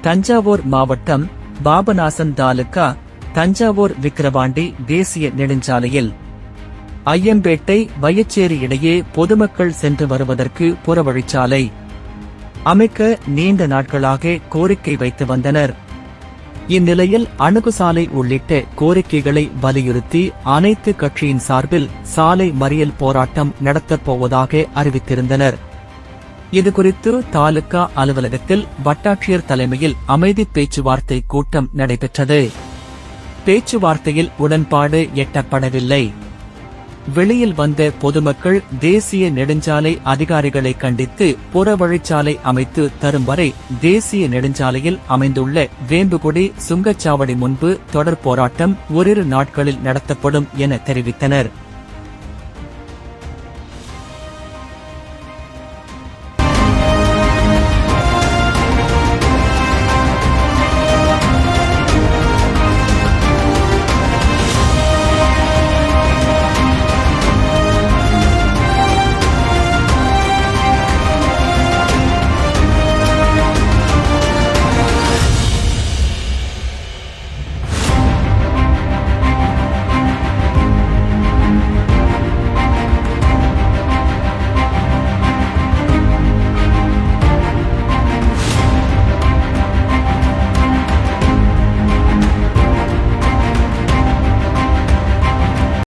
தஞ்சாவூர் மாவட்டம் பாபநாசம் தாலுகா தஞ்சாவூர் விக்கிரவாண்டி தேசிய நெடுஞ்சாலையில் ஐயம்பேட்டை வயச்சேரி இடையே பொதுமக்கள் சென்று வருவதற்கு புறவழிச்சாலை அமைக்க நீண்ட நாட்களாக கோரிக்கை வைத்து வந்தனர். இந்நிலையில் அணுகுசாலை உள்ளிட்ட கோரிக்கைகளை வலியுறுத்தி அனைத்து கட்சியின் சார்பில் சாலை மறியல் போராட்டம் நடத்தப் போவதாக அறிவித்திருந்தனர். இதுகுறித்து தாலுகா அலுவலகத்தில் வட்டாட்சியர் தலைமையில் அமைதி பேச்சுவார்த்தை கூட்டம் நடைபெற்றது. பேச்சுவார்த்தையில் உடன்பாடு எட்டப்படவில்லை. வெளியில் வந்த பொதுமக்கள் தேசிய நெடுஞ்சாலை அதிகாரிகளை கண்டித்து புறவழிச்சாலை அமைத்து தரும் வரை தேசிய நெடுஞ்சாலையில் அமைந்துள்ள வேம்புகுடி சுங்கச்சாவடி முன்பு தொடர் போராட்டம் ஓரிரு நாட்களில் நடத்தப்படும் என தெரிவித்தனர்.